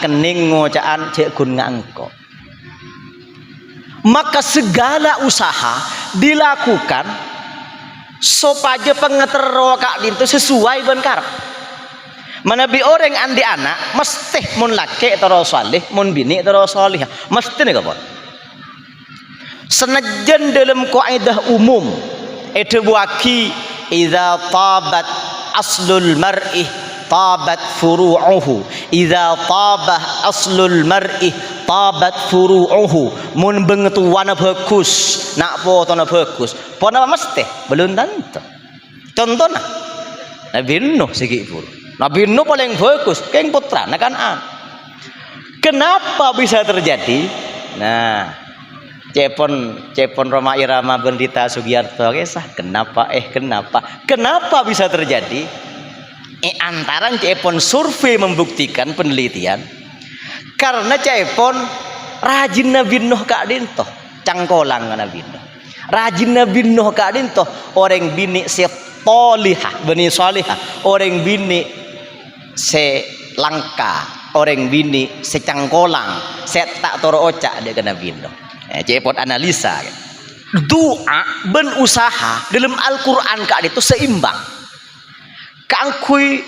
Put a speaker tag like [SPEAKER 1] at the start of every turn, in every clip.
[SPEAKER 1] kening ngocaan cek kun ngangko. Maka segala usaha dilakukan supaya pengetero kak itu sesuai dengan karep. Manabi orang andi anak mesti mun laki terus salih, mun bini terus salih, mesti nih kapan. Senajan dalam kaidah umum itu waki idza tabat aslul mar'i tabat furu'uhu, idza tabah aslul mar'i tabat furu'uhu. Mun bengetuana bagus nak potona bagus pona mesti belum tentu. Contohnya Nabi Nuh segi pur, Nabi Nuh paling bagus keng putra nah kan kenapa bisa terjadi? Nah cepon Roma Irama Bendita Sugiarto kisah kenapa bisa terjadi? Antaran cepon survei membuktikan penelitian karena cepon rajin Nabi Nuh kak dinto cangkolang Nabi Nuh rajin Nabi Nuh kak dinto orang bini setolihah bani solihah orang bini selangka orang bini secangkolang setak toro ocak dia ke Nabi Nuh. Cepot analisa doa ben usaha dalam Al-Quran kak itu seimbang kangkui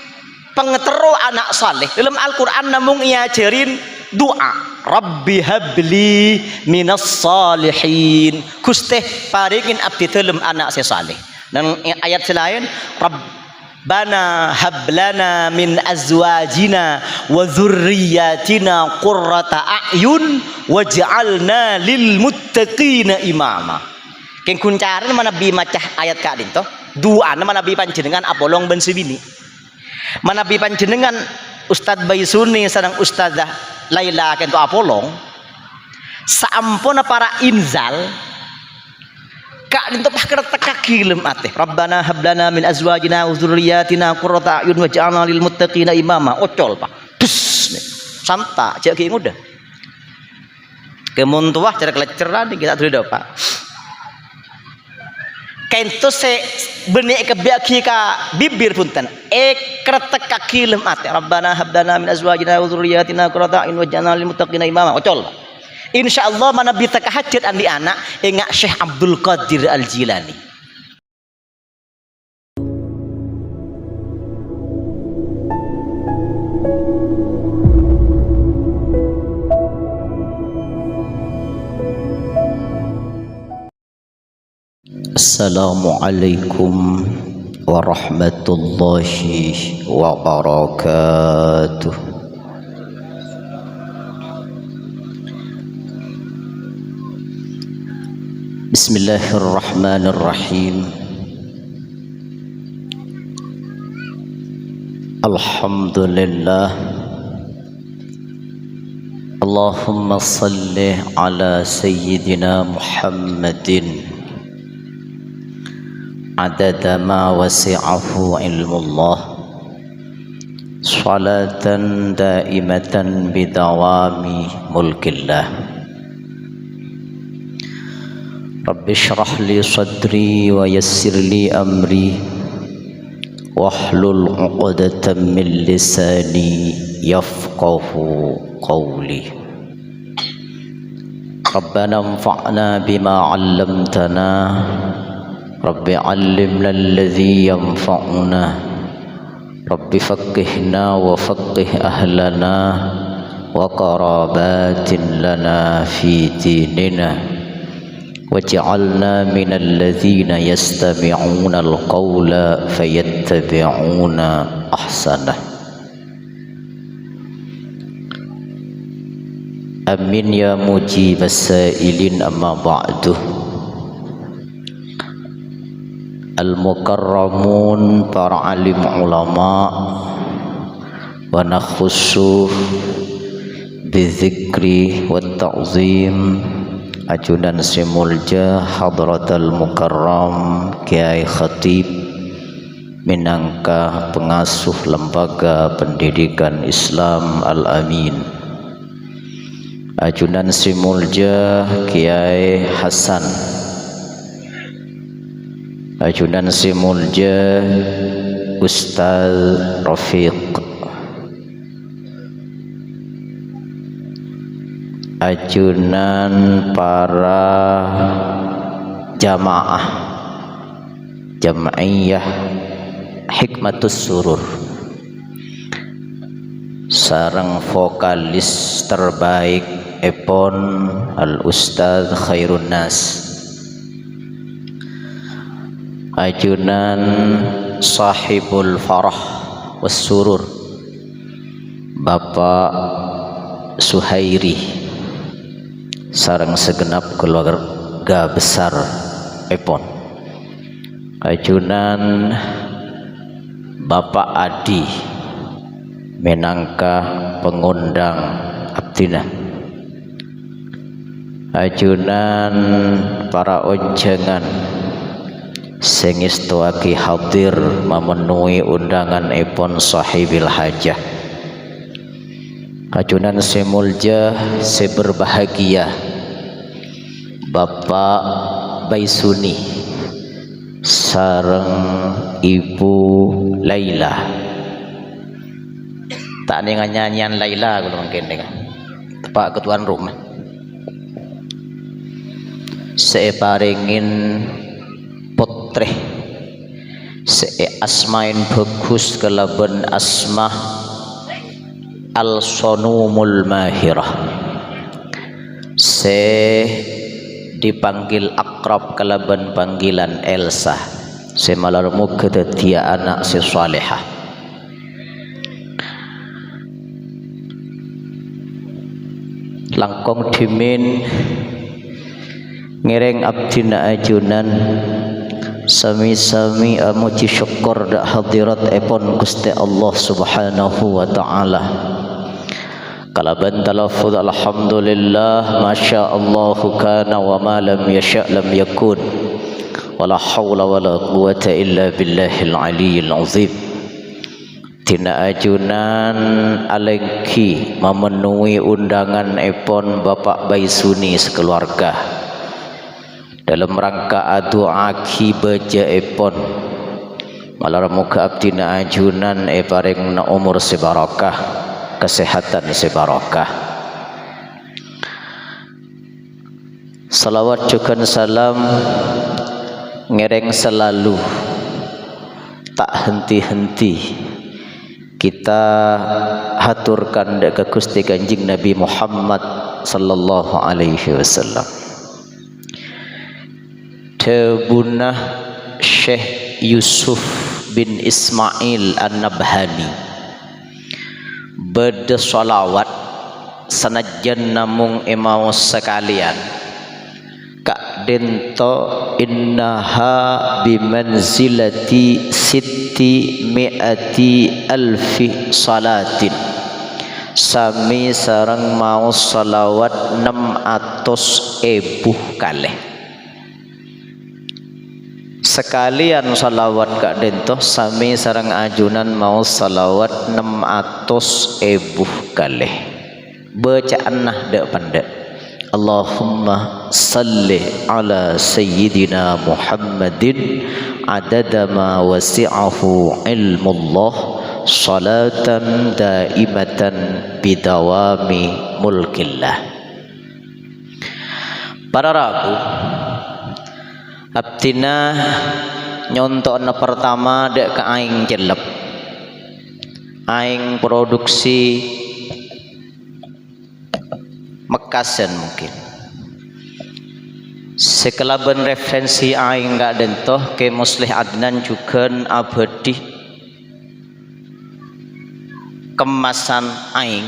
[SPEAKER 1] pengetero anak saleh dalam Al-Quran namun ia cerin doa Rabbi habli minas salihin Gusti paringin abdi dalam anak saleh. Dan ayat selain Rabbana hablana min azwajina wa dzurriyyatina qurrata a'yun waj'alna lil muttaqina imama. Keng kuncaran mana bi macah ayat ka dinto doa mana bi panjenengan apolong ben sibini. Mana bi panjenengan Ustadz Baisuni sedang Ustadzah Laila kento apolong saampuna para inzal kak dinto pakar tekaki lem ate Rabbana hablana min azwajina wa dzurriyyatina qurrata a'yun waj'alna lil muttaqina imama ocol pak dus santa cek ki mudah kemun tuah cara keleceran kita tuh pak kento se benek kebiaki ka bibir punten kretek kaki lem ate Rabbana hablana min azwajina wa dzurriyyatina qurrata a'yun waj'alna lil muttaqina imama ocol pak. Insyaallah mana bi tahajud andi anak engak Syekh Abdul Qadir Al-Jilani. Assalamualaikum warahmatullahi wabarakatuh. Bismillahirrahmanirrahim. Alhamdulillah. Allahumma salli ala sayyidina Muhammadin adada ma wasi'ahu ilmullah salatan daimatan bidawami mulkillah. Rabbi shrah li sadri wa yassir li amri wahlul 'uqdatam min lisani yafqahu qawli. Rabbana anfa'na bima 'allamtana Rabbi 'allimna alladhi yanfa'una Rabbi faqqihna wa faqqih ahlana wa qarabatin lana fi dinina waj'alna minal ladzina yastami'una al-qawla fayattabi'una ahsanah. Amin ya mujibas sa'ilin amma ba'du. Al-mukarramun para alim ulama wa nakhussu bizikri wat ta'zim ajudan simulja hadratal mukarram Kiai Khatib minangka pengasuh lembaga pendidikan Islam Al-Amin, ajudan simulja Kiai Hasan, ajudan simulja Ustaz Rafiq,
[SPEAKER 2] ajunan para jamaah Jam'iyah Hikmatus Surur sareng vokalis terbaik epon Al Ustadz Khairun Nas, ajunan sahibul farah was surur Bapak Suhairi sareng segenap keluarga besar epon, ajunan Bapak Adi minangka pengundang abdina, ajunan para oncengan sing istuaki hadir memenuhi undangan epon sahibil hajah, ajunan semulja seberbahagia Bapak Baisuni sareng Ibu Laila, tak dengan nyanyian Laila kalau mungkin dengan Pak Ketuan Rumah saya paringin potreh saya asmain bagus kelaban asma al-sonumul mahirah, saya dipanggil akrab kelaban panggilan Elsa, saya malarmu kedetia anak sesalihah, langkong dimin ngereng abdina ajunan sami-sami amuji syukur dak hadirat epon Gusti Allah Subhanahu wa taala kalaban talafuz alhamdulillah masya Allah kana wa ma lam yasha lam yakun wala haula wala quwata illa billahil aliyyil azim. Tina ajunan alengki memenuhi undangan epon Bapak Baisuni sekeluarga dalam rangka doa ki baca epon malar muka abdina ajunan paring na umur sebarakah, kesehatan sebarakah. Salawat juga salam ngereng selalu tak henti-henti kita haturkan ke Gusti Kanjeng Nabi Muhammad sallallahu alaihi wasallam. Tebunah Syekh Yusuf bin Ismail An-Nabhani beda salawat sanajan namung emau sekalian kak dento innaha bimanzilati sitti mi'ati alfi salatin sami sareng mau salawat 600.000 kalih sekalian salawat kak dento sami sareng ajunan mau salawat 600.000 kalih bacaan nah dek pandek Allahumma salli ala sayyidina Muhammadin adada ma wasi'ahu ilmullah salatan daimatan bidawami mulkillah. Para rabu abdina nyontokna pertama dek ke aing jelep aing produksi Mekasen mungkin sekelaban referensi aing gak dentoh ke Muslih Adnan juga abadi kemasan aing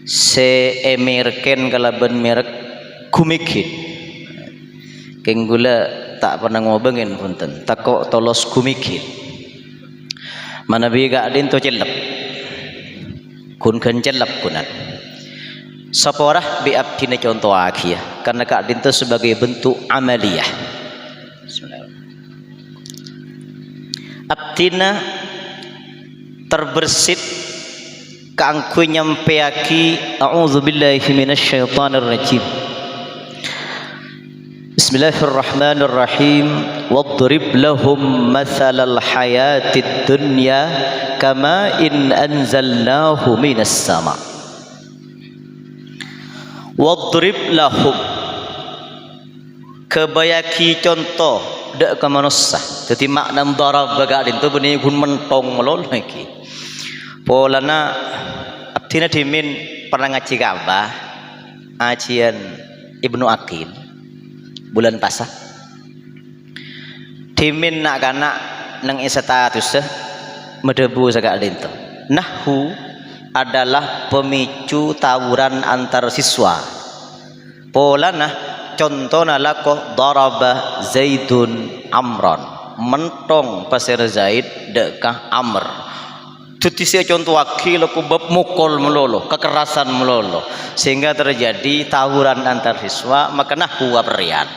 [SPEAKER 2] se emerken kelaban merek Kumikit kenggula tak pernah ngobengin punten takok tolos Kumikit mana bi gak dentoh jelep kun kan jelep kunan saporah bi abdina contoh akhir karena kak dinto sebagai bentuk amaliyah. Abdina terbersit kangku nyampeaki a'udzubillahi minasyaitonir rajim. Bismillahirrahmanirrahim. Wadrib lahum mathalal hayatid dunya kama in anzalnahu minas sama.
[SPEAKER 1] wadrib lahum kebayaki contoh dak ke manusia jadi makna darab bagadin tu beni gun mentong melol lagi polana abdina dimin pernah ngaji Ka'bah ajian Ibnu Aqil bulan pasah dimin nak kana nang status medebu sagadin tu nahwu adalah pemicu tawuran antar siswa polana contohna lako daraba Zaidun Amran mentong pasir Zaid dekah Amr tutisi contoh wakil aku bab mukul melolo kekerasan melolo sehingga terjadi tawuran antar siswa maka nahwu perian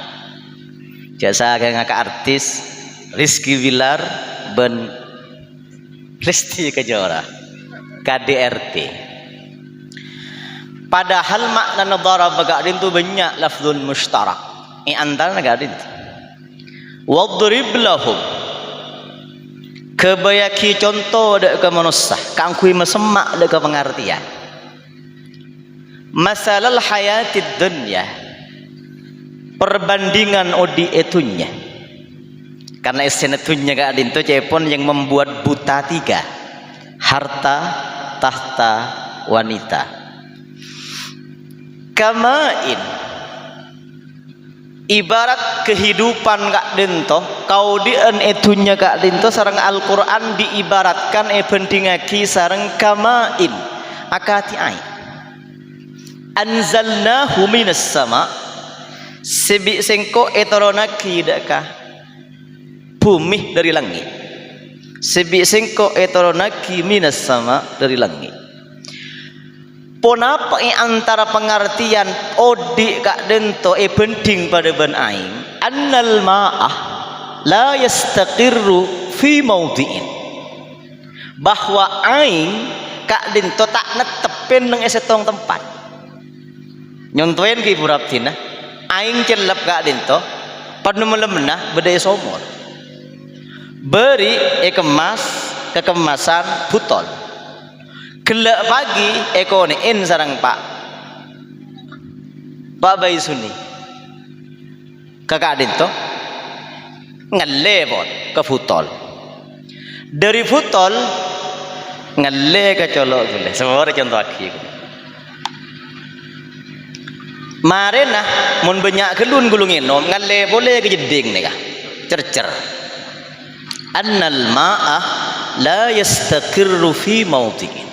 [SPEAKER 1] jasa ngaka artis Rizky Bilar ben Risti Kejora KDRT padahal makna daraba gadin tu banyak lafzun mushtarak antara gadin wadrib lahum kebayaki contoh dak ke manusia kangkui mesemak dak ke pengertian masalah hayatid dunya perbandingan odi etunya karena istinetunya gadin tu cepon yang membuat buta tiga harta tahta wanita kamain ibarat kehidupan kak dento kau dien etunya kak dento sareng Al-Quran diibaratkan pentingaki sareng kamain akati ain anzalnahu minas sama sebi sengko etoronaki dakah bumi dari langit sebi sengko etoronaki minas sama dari langit ponapa antara pengertian odi kak dento penting pada ban aing annal ma'ah la yastaqirru fi maudhi'in bahwa aing kak dento tak netepen nang esetong tempat nyontoen ki puraptina aing celap kak dento panu melemna bedai somor beri kekemasan butol gelak pagi ekonein sarang Pak Baisuni kakak dinto ngelebon ke futol dari futol ngele ke colok gule semua contoh aki marena mun banyak gelun gulungin nom ngele boleh ke jeding nih kah cercer annal ma'ah la yastaqirru fi maudhi'in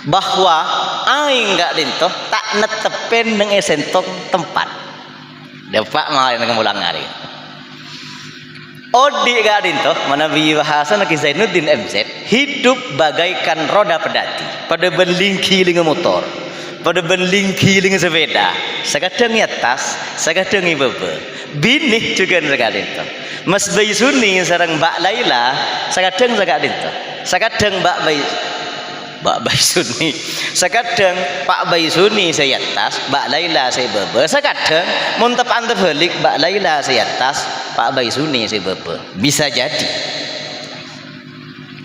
[SPEAKER 1] bahwa aing gak dinto tak netepen nang esentong tempat depak malah nang mulang hari odi gak dinto manabi bahasa nak Zainuddin MZ hidup bagaikan roda pedati pada berlingki dengan motor pada berlingki dengan sepeda sekadang di atas sekadang di bawah binih juga gak dinto Mas Baisuni sareng Mbak Laila sekadang gak dinto sekadang Mbak Baisuni sekadang Pak Baisuni saya atas Mbak Laila saya bebe sekadang muntap antep balik Mbak Laila saya atas Pak Baisuni saya bebe bisa jadi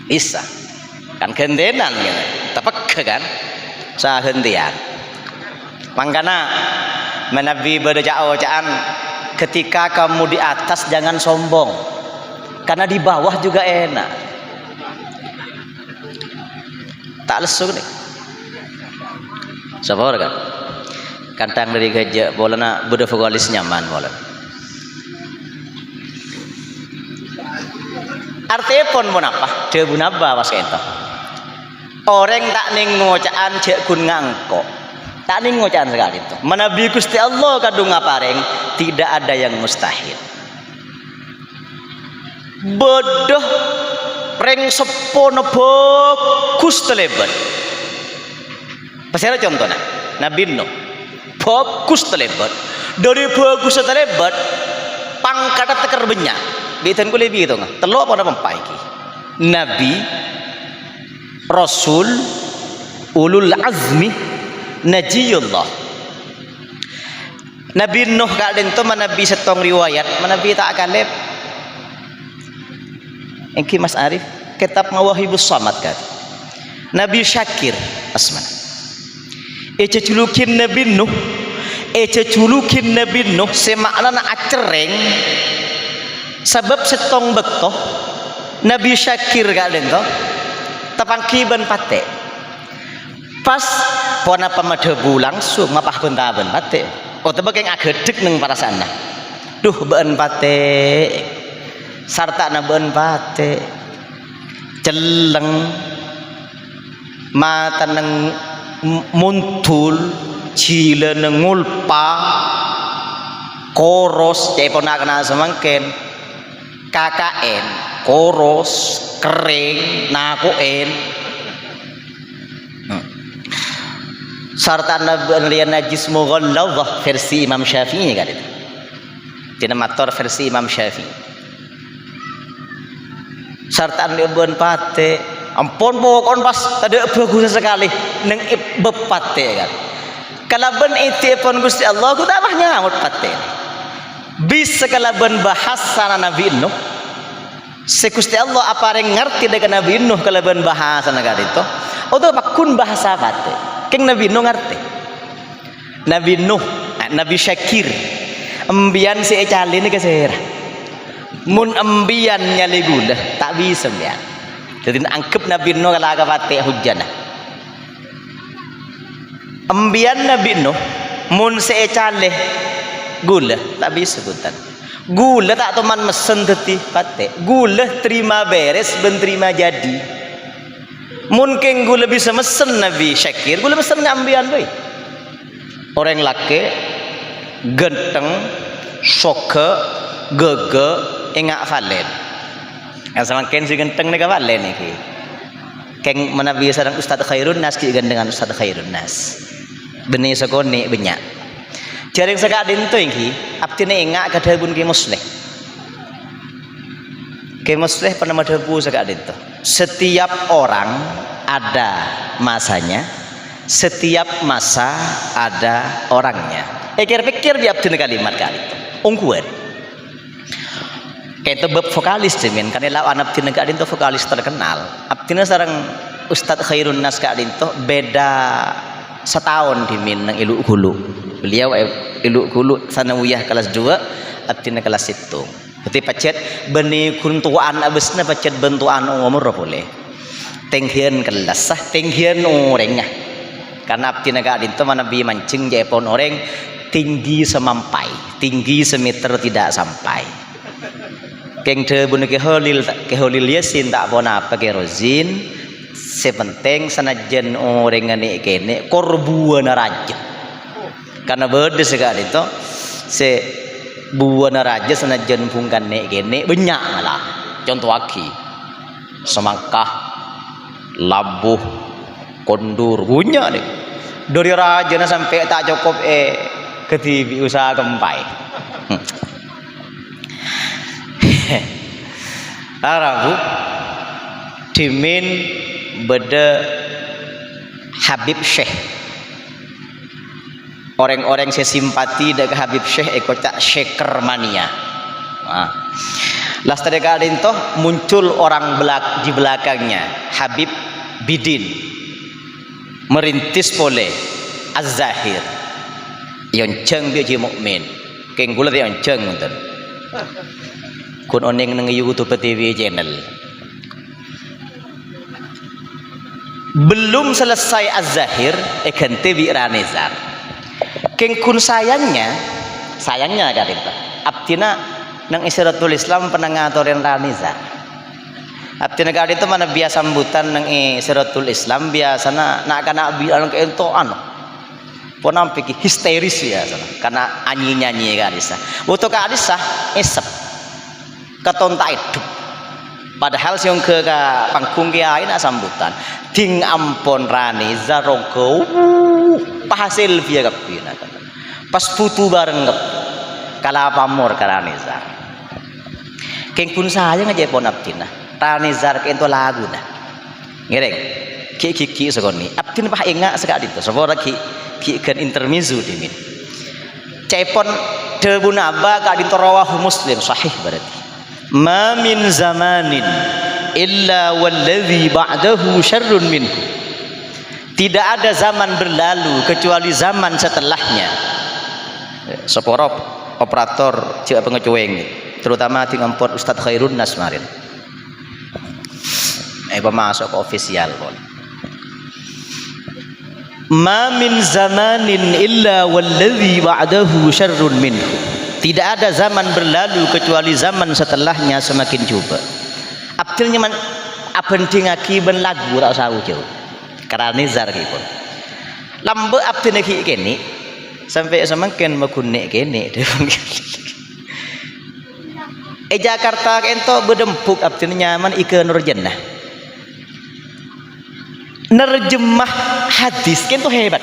[SPEAKER 1] bisa kan gendenan gitu tepek kan sah hentian makanya menabi berdajaan ketika kamu di atas jangan sombong karena di bawah juga enak tak lesu nih sabar kan kantang dari gajah bola nak budak vokalis nyaman bola artinya pun apa dia pun apa pas itu orang tak ning ngocaan cek kun ngangko tak ning ngocaan sekali itu menabi Gusti Allah kadung ngapareng tidak ada yang mustahil bodoh reng sepono bagus telebat pasal contohnya Nabi Nuh bagus telebat dari bagus telebat pangkat teker banyak bitan ku lebih gitu nggak telok pada mempaiki Nabi Rasul ulul azmi najiyullah Nabi Nuh kak dento manabi setong riwayat manabi tak kaleb engki Mas Arif kitab Mawahibus Samad kan Nabi Syakir asman julukin Nabi Nuh ceculukin Nabi Nuh semakna acereng sebab setong beto Nabi Syakir gak lento tapangki ben pate pas pona pamadebu langsung mapah bentaben pate oh tebak yang agedek neng para sana duh ben pate sarta na ben pate celeng mata neng muntul cile neng ngulpa koros cai ponakna semangken KKN koros kering nakoen sarta lian najis mughalladhah versi Imam Syafi'i kan itu dinamator versi Imam Syafi'i sarta lian pate ampun pokon pas ada bagus sekali neng bepate kan kalaban itu pun Gusti Allah ku tambah nyaut pate bisa kalaban bahasa Nabi Nuh se Gusti Allah apa yang ngerti dengan Nabi Nuh kalaban bahasa negara itu atau pakun bahasa pate keng Nabi Nuh ngerti Nabi Nuh Nabi Syakir embian si ecali ini kesera mun embian nyali gula tak bisa embian jadi angkep Nabi Nuh kalau agak pate hujana embian Nabi Nuh mun si ecali gula tak bisa butan gula tak teman mesen teti pate gula terima beres ben terima jadi mungkin gula bisa mesen Nabi Syakir gula mesen ngambian boy orang laki genteng soke gege engak valen yang sama ken si genteng nega valen iki keng mana biasa dengan Ustadz Khairun Nas ki dengan Ustadz Khairun Nas benih sekoni banyak jaring sekadin tu ingki abtine engak kadabun ki musleh ki musleh pernah madhabu sekadin tu setiap orang ada masanya setiap masa ada orangnya pikir di abtine kalimat kali itu ungkuan kayak bab vokalis cemen karena lawan abtine kadin tu vokalis terkenal abtine sareng Ustadz Khairun Nas kadin tu beda setahun di min nang iluk hulu beliau iluk hulu sanawiyah kelas 2 abtina kelas 1 berarti pacet beni kuntuan abesna pacet bentuan umur boleh tenghian kelas sah tenghian orangnya karena abtina kadin tu mana bi mancing jepon orang tinggi semampai tinggi semeter tidak sampai keng de bune ke holil yasin tak bona apa ke rozin sepenting sanajan orang ngane kene korbuana raja karena beda sekali itu se buana raja sanajan pungkan nek kene banyak malah contoh aki semangkah labuh kondur punya deh dari raja na sampai tak cukup ke TV usaha gempai Arabu dimin beda Habib Syekh orang-orang saya simpati dengan Habib Syekh ekota Syeker mania las tadi kadin toh muncul orang di belakangnya Habib Bidin merintis pole Az-Zahir yonceng dia je mukmin keng gula dia yonceng ngoten kun oneng nang YouTube TV channel belum selesai Az-Zahir ganti bi Ranizar keng kun sayangnya kan itu abtina nang Isyaratul Islam penangatoren Ranizar abtina kan itu mana biasa sambutan nang Isyaratul Islam biasana nak kana bi anu ke ento anu ponam piki histeris ya sana karena nyanyi kan isa butuh ka isa esep katonta itu padahal siung ke pangkung kiai nak sambutan ting ampon Ranizar rongko pahasil via kapina pas putu bareng ngep kala pamor ka Ranizar keng pun saya ngaje pon abtina Ranizar ke ento lagu na ngereng ki sekoni abtin pah ingat sekali itu sebab ki kan intermezzo dimin cepon debunaba ka di rawahu Muslim sahih berarti ma min zamanin illa walladhi ba'dahu syarrun minhu tidak ada zaman berlalu kecuali zaman setelahnya seporo operator cek pengecueng terutama di ngampun Ustadz Khairun Nas marin pemasok ofisial pun ma min zamanin illa walladhi ba'dahu syarrun minhu. Tidak ada zaman berlalu kecuali zaman setelahnya semakin coba. Abdilnya man apenting aki ben lagu tak usah jauh. Karena nizar gitu. Lambe abdil neki kene sampai semakin makunek kene. Jakarta ento bedempuk abdilnya nyaman ike nur jannah. Nerjemah hadis kan tuh hebat.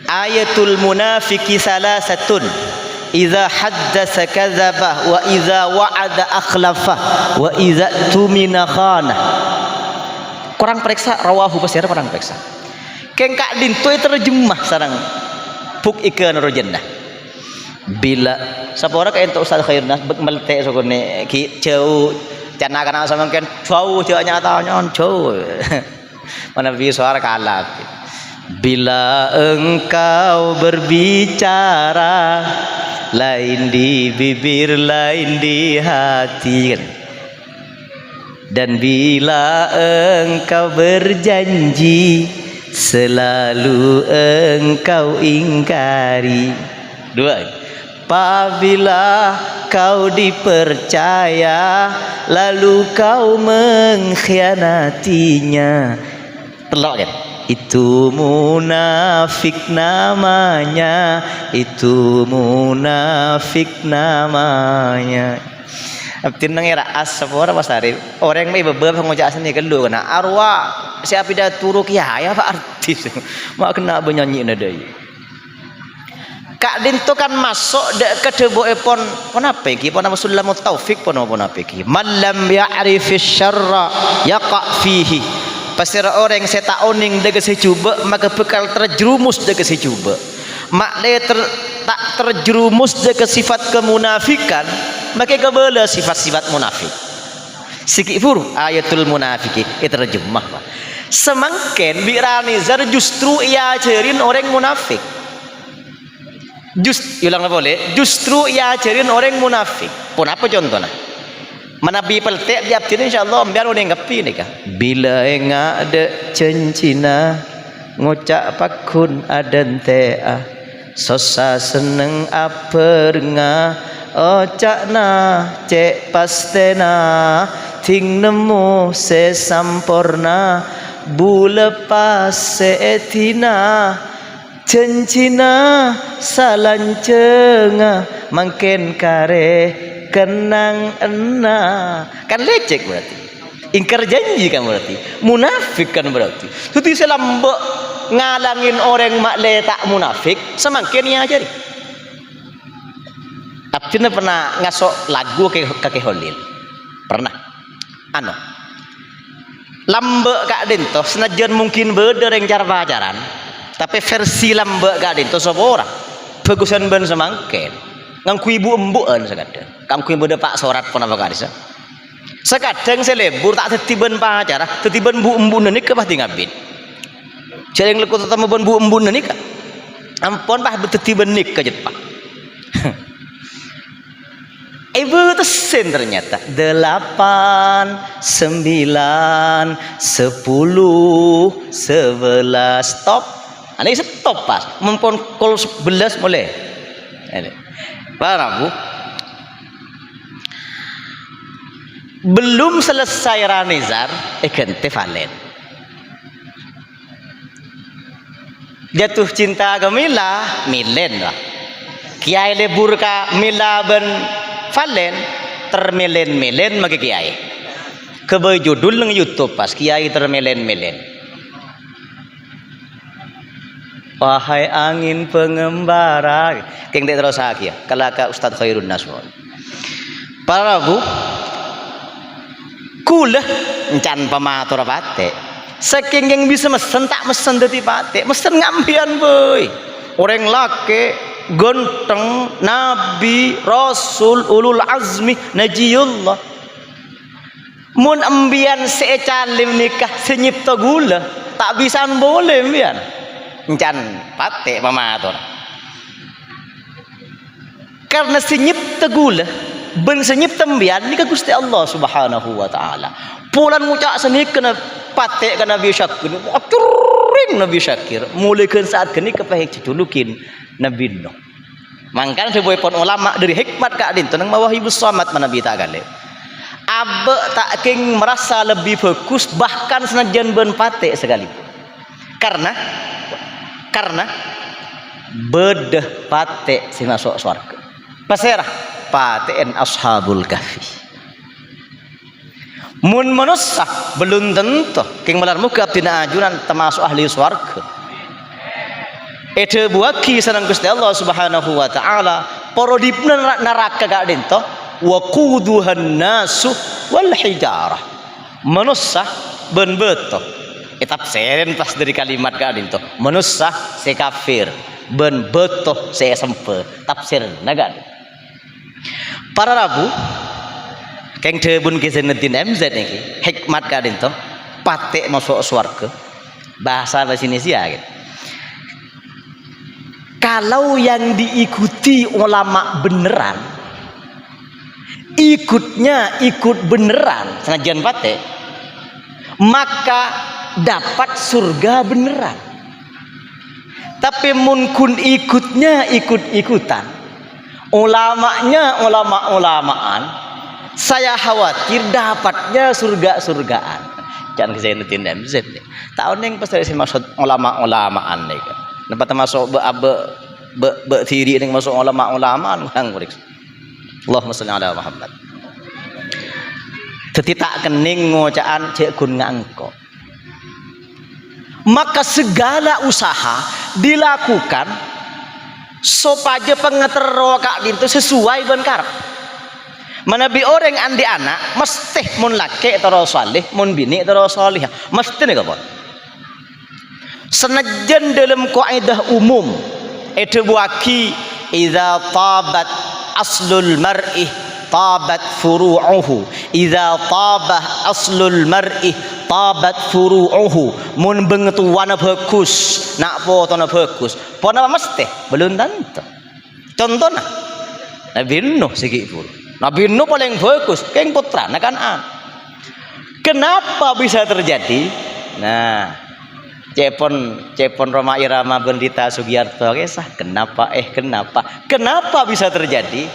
[SPEAKER 1] Ayatul munafiqi salasatun idza haddasa kadzaba wa idza wa'ada akhlafa wa idza tumina khana. Kurang periksa rawahu pasir kurang periksa. Kengkak dintu terjemah sarang puk ike nur jannah. Bila sapora ka ento Ustaz Khairnas bek melte sokone ki jauh cana kana sama kan jauh nyata nyon jauh. Mana suara kalap. Bila engkau berbicara lain di bibir lain di hati kan? Dan bila engkau berjanji selalu engkau ingkari. Dua. Apabila kau dipercaya lalu kau mengkhianatinya, telok kan? Itu munafik namanya, itu munafik namanya. Abtin nangira asapora pasari orang yang beberapa ngocak seni kelu kena arwah siapa dah turu kiai apa artis mak kena bernyanyi nadai. Kak dinto kan masuk dek ke debo epon apa ki pon nama sulamut taufik pon apa ki man lam ya'rifis syarra yaqa fihi. Pasti orang yang saya oning dek secuba maka bekal terjerumus dek secuba. Mak tak terjerumus dek sifat kemunafikan maka kebala sifat-sifat munafik. Sikit pur ayatul munafiki itu terjemah Pak. Semangken biranizar justru ia ajarin orang munafik. Ulang boleh. Justru ia ajarin orang munafik. Pun apa contohnya? Menabi peltek dia abdin insyaallah biar orang ngapi ni kah. Bila enggak ada cencina ngucap pakun adan tea sosa seneng apernga ocakna cek pastena ting nemu sesamporna bulepas seetina cencina salancenga mangken kare kenang ena kan lecek berarti ingkar janji kan berarti munafik kan berarti tuti selambek ngalangin orang makle tak munafik semakin ia ajari. Abdina pernah ngasok lagu ke Holil pernah lambek kak dinto senajan mungkin beda yang cara pacaran tapi versi lambek gak ada itu seorang bagusan ben semangken ngangku ibu embuan sekadang ngangku ibu pak sorat pun apa kadisa sekadang selebur tak tetiban pacara tetiban bu embu nenik pasti ngabit jadi yang lekut tetap bu embu nenik ampun pah tetiban nik ke Jepang ibu tesen ternyata 8 9 10 11 stop. Ini stop pas, mempon kol 11 boleh. Para Bu, belum selesai ranizar, ganti valen. Jatuh cinta ke Mila, milen lah. Kiai lebur ka Mila ben valen, termilen-milen magi kiai. Kebay judul ng YouTube pas, kiai termilen-milen. Wahai angin pengembara keng dek terus ya kalaka Ustadz Khairun Naswon para Bu kulah encan pamatur pate saking yang bisa mesen tak mesen dadi pate mesen ngambian boy orang laki gonteng nabi rasul ulul azmi najiyullah mun ambian secalim nikah senyipta gula tak bisa boleh ambian encan pate pamatur karena senyip tegula ben senyip tembian ni ka Gusti Allah Subhanahu wa taala. Pulan ngucak seni kena patek ka Nabi Syakir. Akuring Nabi Syakir. Mulaikan saat kini kepahik citulukin Nabi Nuh. Mangkan sebuah pon ulama dari hikmat ka adin tenang mawahibus samat manabi tagale. Abe tak king merasa lebih fokus bahkan senajan ben patek sekalipun. Karena bedeh patek si masuk surga. Paserah paten ashabul kahfi. Mun manusia belum tentu king melar muka tina ajuran termasuk ahli surga. Ete buaki sanang Gusti Allah Subhanahu wa taala parodipna neraka gak dento wa quduhan nasu wal hijarah. Manusia ben beto. Etap seren pas dari kalimat gak dento. Manusia se kafir ben beto se sempe tafsir naga. Para rabu keng tebun kisenetin MZ niki hikmat gak dento patek masuk surga. Bahasa Indonesia gitu. Kalau yang diikuti ulama beneran, ikutnya ikut beneran, senajan patek, maka dapat surga beneran. Tapi mungkin ikutnya ikut-ikutan, ulamanya ulama-ulamaan, saya khawatir dapatnya surga-surgaan. Jangan kesenetin MZ. Tahun yang pasti maksud ulama-ulamaan nih kan. Dapat masuk be tiri ning masuk ulama-ulama hang kurik. Allahumma shalli ala Muhammad. Tetitak kening ngocaan cek kun ngangko. Maka segala usaha dilakukan supaya pengetero kak dintu sesuai ben karep. Manabi orang andi anak mesti mun laki terus salih, mun bini terus salihah. Mesti nih kapan? Senajan dalam kaidah umum itu buaki idza tabat aslul mar'i tabat furu'uhu idza tabah aslul mar'i tabat furu'uhu mun bengetuana bagus nak potona bagus pona mesti belum tentu contohnya Nabi Nuh segi pun Nabi Nuh paling bagus keng putra kan kenapa bisa terjadi nah cepon Roma Irama Bendita Sugiarto kisah kenapa bisa terjadi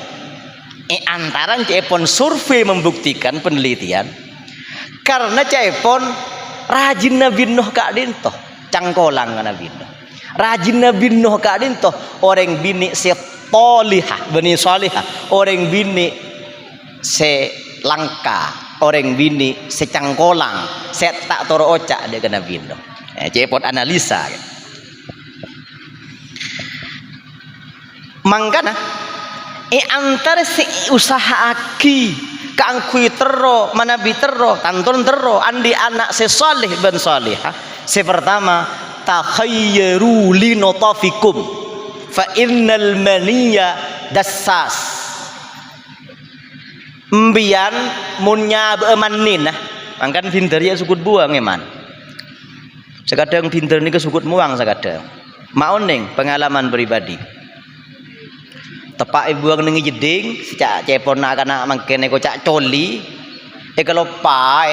[SPEAKER 1] antaran cepon survei membuktikan penelitian karena cepon rajin Nabi Nuh kak dinto cangkolang Nabi Nuh rajin Nabi Nuh kak dinto orang bini setolihah bani solihah orang bini selangka orang bini secangkolang tak toro ocak dia ke Nabi Nuh cepot analisa mangkana antara si usaha aki kangkui tero manabi tero tantun tero andi anak sesoleh ben solihah sepertama takhayyaru linotafikum fa innal maniya dassas mbian munya beemanin mangkan pinter ya sukut buang eman sekadang pinter ini kesukut muang sekadang mau neng pengalaman pribadi tepak ibu ang nengi jeding cak cepon nak kana mangkene ko cak coli kalau pai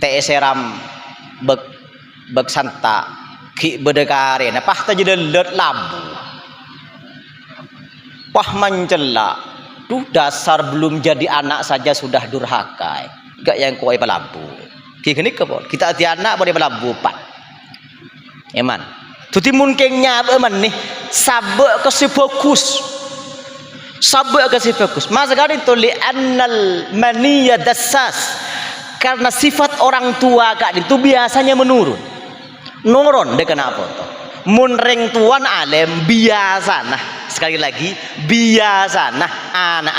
[SPEAKER 1] te seram beg santa ki bedekare nah pah ta jedelet labu wah mencela tuh dasar belum jadi anak saja sudah durhaka gak yang koi pelabu kini kita hati anak boleh belabu pat eman tuti mungkin nyab eman nih sabak kasih fokus masa kali itu li annal maniya dassas karena sifat orang tua kak itu biasanya menurun dek kenapa tuh mun reng tuan alim biasa nah sekali lagi biasa nah anak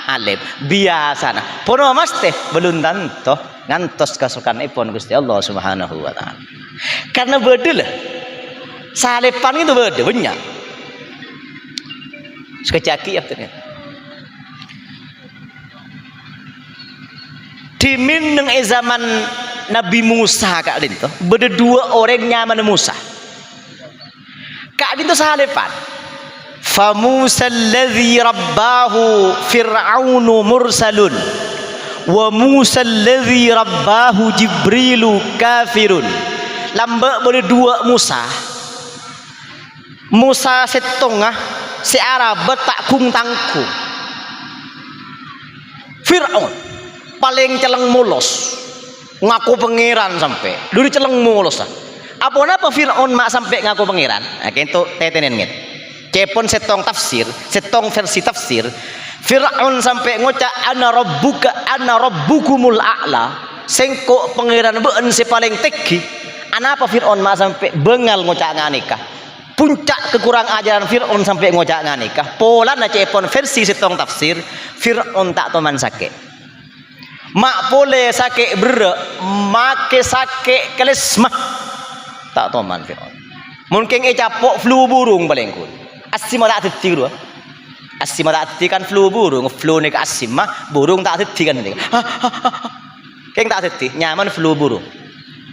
[SPEAKER 1] alim biasa nah pono mas teh belum tentu ngantos kasukan ipon Gusti Allah Subhanahu wa taala. Karena beda lah. Salepan itu beda banyak. Sekecaki ya ternyata. Dimin nang zaman Nabi Musa kak dinto, beda dua orang nyaman Musa. Kak dinto salepan. fa Musa alladhi rabbahu fir'aunu mursalun wa Musa alladhi rabbahu Jibrilu kafirun. Lambak boleh dua Musa. Musa setengah si Arab tak kung tangku. Fir'aun paling celeng mulos, ngaku pangeran sampai. Dulu celeng mulos. Apa napa Fir'aun mak sampai ngaku pangeran? Nah, kento tetenen nget. Cepon setong tafsir, setong versi tafsir. Fir'aun sampai ngocak ana rabbukumul a'la. Sengko pangeran beun si paling tinggi. Anapa Fir'aun mak sampai bengal ngocak nganikah? Puncak kekurang ajaran Fir'aun sampai ngocak nganikah. Pola na cepon versi setong tafsir. Fir'aun tak toman sakit. Mak boleh sakit berek, make sakit kelesmah. Tak toman Fir'aun. Mungkin capok flu burung paling kun. Asim tak hati dulu. Asim tak hati kan flu burung, flu ni ke asim mah burung tak hati kan ni. Keng tak hati, nyaman flu burung.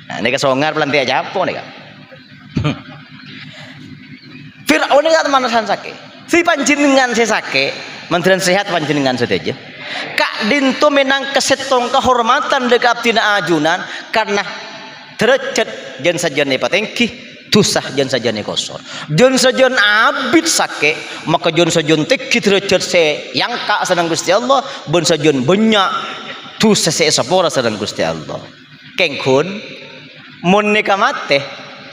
[SPEAKER 1] Nah, ni ke songar pelantik capok ni kan. Fir'aun ni tak teman sakit. Si panjenengan saya sakit, Menteri Sehat panjenengan saja. Kak dinto menang kesetong kehormatan dekat tina ajunan karena derajat jen saja ni patengki tusah jen saja ni kosor jen saja abid sakit maka jen saja tinggi derajat se yang kak sedang Gusti Allah ben saja banyak tusah se sapora sedang Gusti Allah kengkun mun nikah mate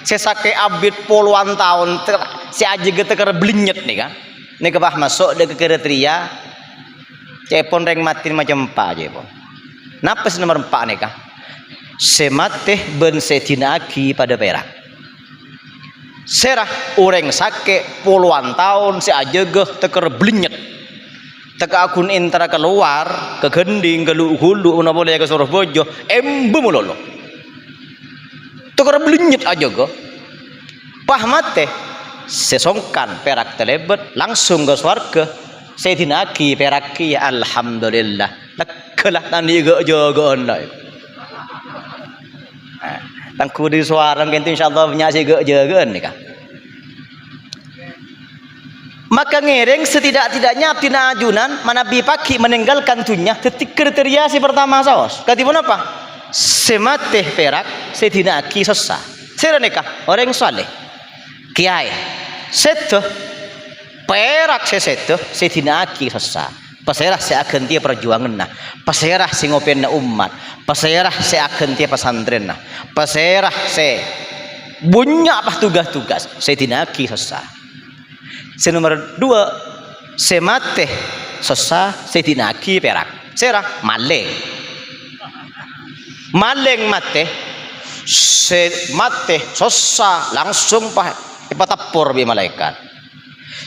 [SPEAKER 1] se sakit abid puluhan tahun si aji getekar blinyet nih kan nikah bah masuk de kriteria cepon reng mati macam empat cepon napas nomor 4 nih kan semateh ben setinaki pada perak serah orang sakit puluhan tahun si ajegeh teker blinyet teka akun intara keluar ke gending ke hulu mana boleh ke suruh bojo embu mulolo teker blinyet ajegeh pahmate sesongkan perak telebet langsung ke swarga setinaki perak ki alhamdulillah lekelah tani ge-ge online tangku di suara gitu insyaallah punya si ge-geun nih kan. Maka ngereng setidak-tidaknya tina ajunan manabi paki meninggalkan dunia ketik kriteria si pertama saos. Katipun apa? Semateh perak setinaki sesa. Sira nikah orang saleh. Kiai. Seto perak seseto setinaki sesa. Paserah se akan dia perjuangan nah. Paserah se ngopen na umat. Paserah se akan dia pesantren nah. Paserah se banyak apa tugas-tugas. Se tinaki sesa. Se nomor 2 se mate sesa se tinaki perak. Serah maleng. Maleng mate se mate sesa langsung patapor bi malaikat.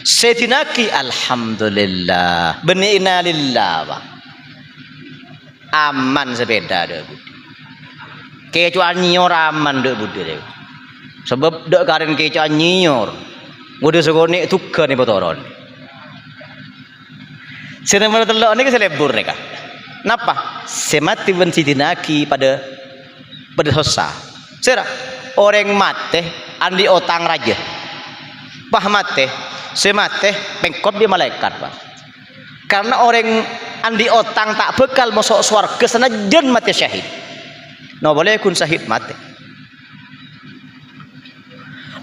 [SPEAKER 1] Setinaki alhamdulillah benina lillah Pak. Aman sepeda deh kecuali nyor aman deh budi deh sebab dek karen kecuali nyor udah segone tukar nih botoron senemar telok ni keselebur nih kah napa semati ben setinaki pada sosa serah orang mate andi otang raja pah mate semate pengkot di malaikat Pak. Karena orang andi otang tak bekal masuk swarga senajan mati syahid. No boleh kun syahid mati.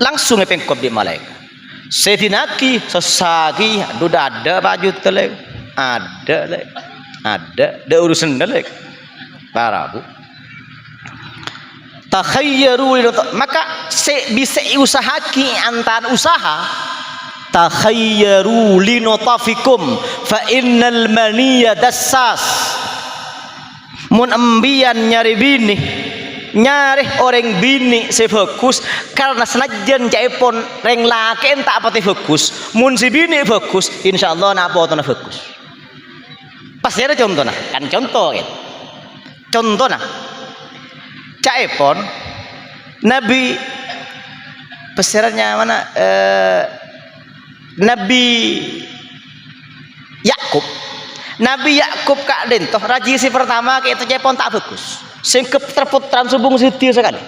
[SPEAKER 1] Langsung pengkot di malaikat. Setinaki sesagi duda ada baju telek. Ada lek. Ada urusan telek. Parabu. Takhayyaru maka bisa usahaki antar usaha takhayyaru linutafikum fa innal maniya dassas mun ambian nyari bini nyari orang bini sefokus karena senajan jaipon reng laki tak pati fokus mun si bini fokus insyaallah nak apa tona fokus pasti ada contoh nah kan contoh kan contoh nah jaipon nabi peserannya mana Nabi Yakub kak dentoh raji si pertama kayak itu cepon tak bagus singkep terputran subung sitiu sekali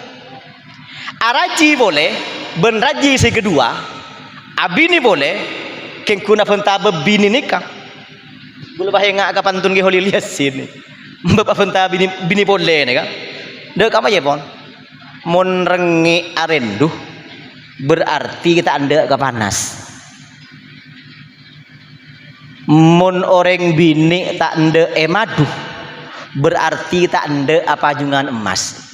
[SPEAKER 1] araji boleh ben raji si kedua abini boleh keng kuna fenta bini nikah gula bahe ngak ka pantun ge holi liasin bapak fenta bini pole ne ka dek apa ya pon mon rengi arendu berarti kita anda ke panas mon orang bini tak anda madu berarti tak anda apa jungan emas.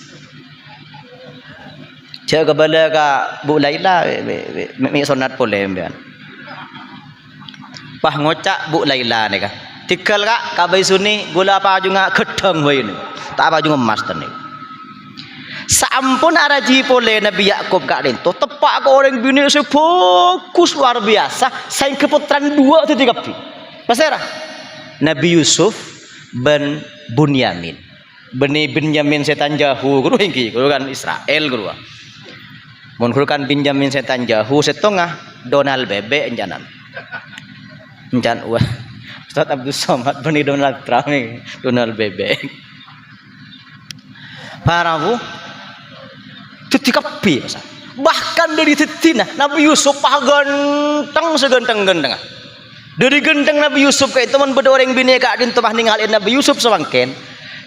[SPEAKER 1] Cak kebala ka Bu Laila mi sonat pole mbean. Pah ngocak Bu Laila ni ka. Tikal ka kabai suni gula apa junga gedang wae ni. Tak apa junga emas tani. Sampun araji pole Nabi Yakub kak dento tepak ke orang bini fokus luar biasa saing keputran dua atau tiga pi. Pasera Nabi Yusuf ben Bunyamin. Beni Benyamin setan jahu guru hinggi guru kan Israel guru. Mun kan Benjamin setan jahu setengah Donald bebek enjanan. Enjan wah. Ustaz Abdul Somad beni Donald Trump ni Donald bebek. Parabu ketika pi bahkan dari tetina Nabi Yusuf pah ganteng seganteng-ganteng. Dari ganteng Nabi Yusuf kayak teman beda orang bini kak din tepah ninggalin Nabi Yusuf sewangken.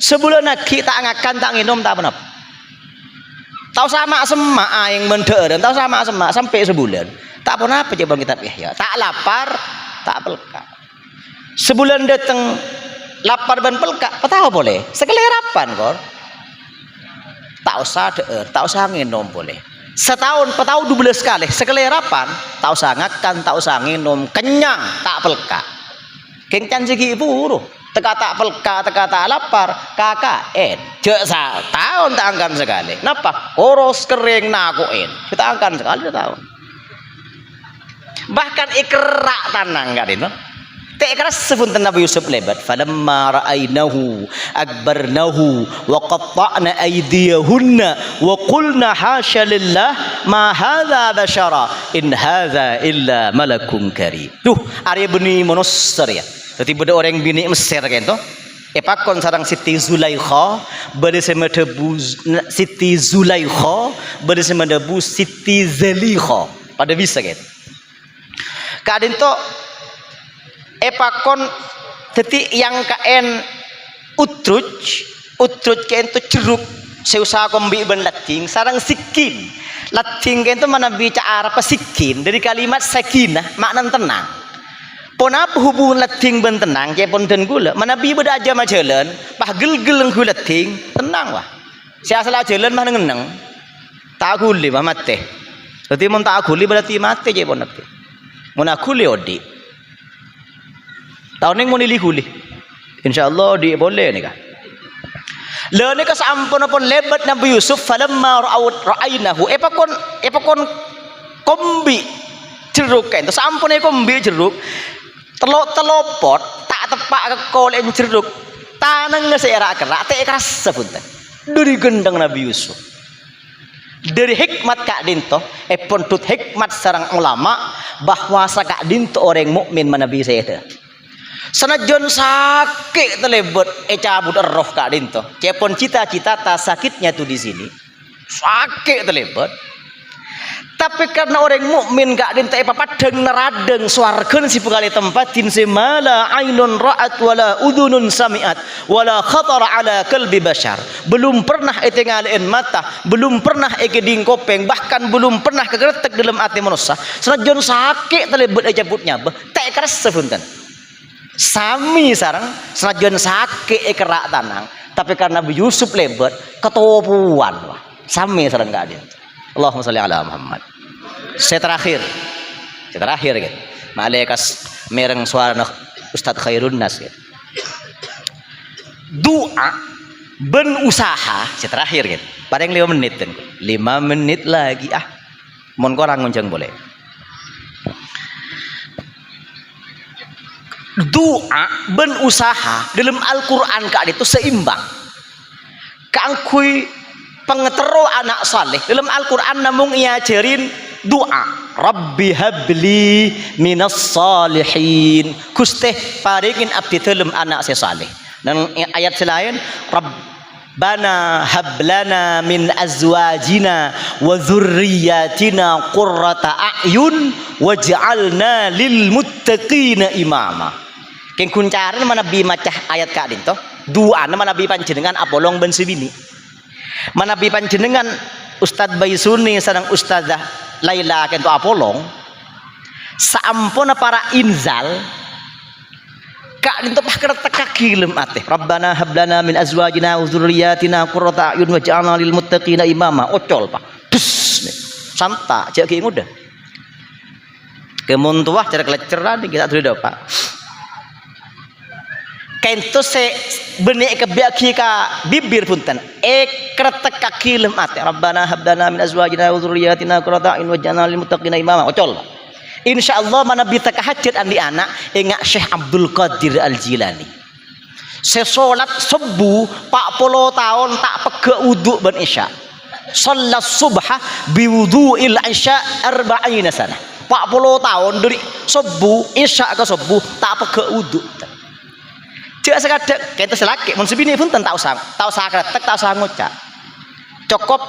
[SPEAKER 1] Sebulan lagi tak ngakan tak nginom tak apa. Tahu sama semak yang mender dan tahu sama semak sampai sebulan tak pernah apa coba kita ya tak lapar tak pelka sebulan datang lapar dan pelka apa tahu boleh sekelerapan kor tak usah nginom boleh setahun petau 12 kali sekelerapan tak usah ngakan tak usah nginom kenyang tak pelka kengcan segi buru teka tak pelka teka tak lapar KKN cek sa tahun tak angkan sekali napa koros kering nakuin kita angkan sekali tahun bahkan ikrak tanang gak itu tak keras sepunten Nabi Yusuf lebat falamma ra'ainahu akbarnahu wa qatta'na aydiyahunna wa qulna hasya lillah ma hadza bashara in hadza illa malakun karim tuh ari beni monster ya. Jadi beda orang bini Mesir kan tu, epakon sarang Siti Zulaikha, beri semedebu Siti Zulaikha, beri semedebu Siti Zelikha, pada bisa kan? Kadin tu epakon, jadi yang kaen utruj kaen tu ceruk, seusaha kombi ben lating, sarang sikin, lating kaen tu mana bicara apa sikin dari kalimat sakinah, makna tenang. Pon apa hubungan lating ben tenang ke pon den gula mana bi beda aja mah jalan pah gel-gel ngku lating tenang wah si asal jalan mah ngeneng tak guli mah mate berarti mun tak guli berarti mate je pon nanti mun guli odi tahun ning mun ili guli insyaallah di boleh ni kah le ni ka sampun pun lebat Nabi Yusuf falamma ra'ainahu epakon kombi jeruk kan sampun kombi jeruk telopot tak tepak ke kolen jeruk tanang ngeserak kerak tak keras sepunten dari gendang Nabi Yusuf dari hikmat kak dinto pontut hikmat sarang ulama bahwa kak dinto orang mukmin manabi saya sanajon sakit telebot cabut roh kak dinto cepon cita-cita tak sakitnya tuh di sini sakit telebot. Tapi karena orang mukmin gak dinta papadeng neradeng swargen si pengali tempatin semala ainun ra'at wala udhunun sami'at wala khatara ala qalbi bashar belum pernah ete ngalein mata belum pernah eke dingkopeng bahkan belum pernah kegeretek dalam hati manusia senajan sakit telebet cabutnya tak keras sepunten sami sarang senajan sakit kerak tanang tapi karena Nabi Yusuf lebet ketopuan wah sami sarang gak ada. Allahumma sholli ala Muhammad. Saya terakhir gitu. Malaikat mereng suara Ustaz Khairun Nas gitu. Doa ben usaha saya terakhir gitu. Paling 5 menit kan. 5 menit lagi mon korang ngonceng boleh. Doa ben usaha dalam Al-Qur'an kak itu seimbang. Kangkui pengetero anak saleh dalam Al-Quran namun iajarin doa Rabbi habli minas salihin Gusti paringin abdi dalam anak saleh dan ayat selain Rabbana hablana min azwajina wa dzurriyyatina qurrata a'yun waj'alna lil muttaqina imama. Keng kuncaran mana nabi macah ayat ka din to doa mana nabi panjenengan apolong ben sibini mana nabi panjenengan Ustadz Baisuni sareng Ustazah Laila kento apolong saampuna para inzal kak dinto pah kertek kaki lem ate Rabbana hablana min azwajina wa dzurriyyatina qurrata a'yun waj'alna lil muttaqina imama ocol pak dus santa cek ki mudah kemun tuah cara keleceran kita tuh pak kento se benek kebiaki ka bibir punten kertek kaki lem ate Rabbana hablana min azwajina wa dzurriyyatina qurrata a'yun waj'alna lil muttaqina imama ocol insyaallah mana bisa kahajat andi anak ingat Syekh Abdul Qadir Al-Jilani sesolat subuh 40 tahun tak pege wudu ben isya salat subha biwudu'il isya 40 sana 40 tahun dari subuh isya ke subuh tak pege wudu cek sekadek kita selaki mun sebini pun tak usah kretek tak usah ngucap cukup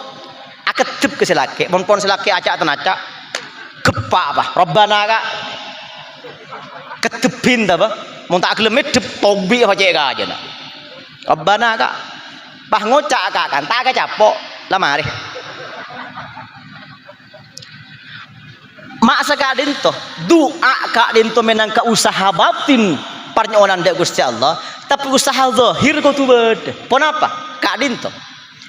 [SPEAKER 1] akedep ke selaki mun pon selaki acak tenacak gepak apa Rabbana kak ketebin ta apa mun tak gelem medep tobi apa cek aja nak Rabbana kak bah ngocak kak kan tak capok lah mari mak sakadin toh doa kak dinto menang ka usaha batin parnyonan dak Gusti Allah tapi usaha zahir kau tu beda pon apa kak dinto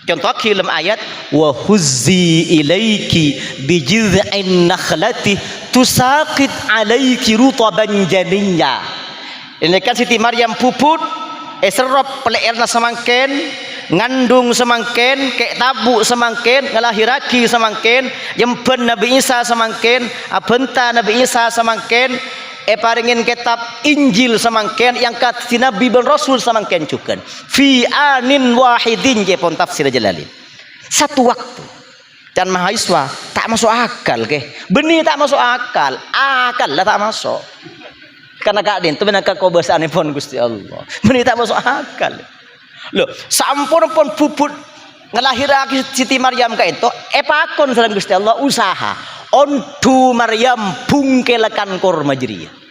[SPEAKER 1] contoh film ayat wa huzzi ilaiki bi jiz'in nakhlati tusaqit alaiki rutaban janiyya ini kan Siti Maryam puput serop peleerna semangken ngandung semangken kek tabu semangken ngelahiraki semangken jempen Nabi Isa semangken abenta Nabi Isa semangken paringin kitab Injil semangken yang kata Nabi ben Rasul semangken cukan fi anin wahidin je pon tafsir Jalalain satu waktu dan mahasiswa tak masuk akal ke benih tak masuk akal lah tak masuk karena kak din tu benar kak kobasane pon Gusti Allah benih tak masuk akal loh sampun pun puput ngelahirake Siti Maryam ka itu pakon sareng Gusti Allah usaha ontu Maryam bungkelakan korma jeriya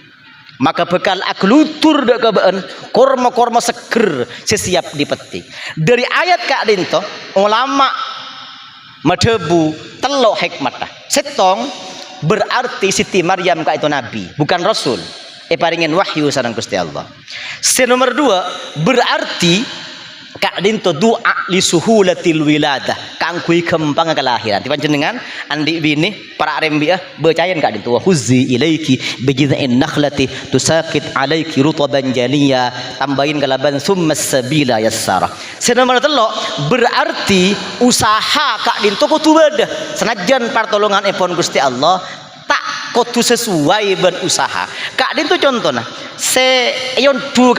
[SPEAKER 1] maka bekal aklutur dak kabaan korma-korma seger sesiap dipetik dari ayat kak dinto ulama madhebu telok hikmah setong berarti Siti Maryam kak itu nabi bukan rasul paringin wahyu sareng Gusti Allah nomor 2 berarti kak dinto doa li suhulatil wiladah kangkui kembang kelahiran tiban jenengan andi bini para arembiah becayan kak dinto wa huzzi ilaiki bi jiz'in nakhlati tusaqit alaiki rutaban janiyya tambahin kalaban summa sabila yassara nomor 3 berarti usaha kak dinto kudu beda senajan pertolongan epon Gusti Allah tak kudu sesuai ben usaha kak dinto contohna se yon du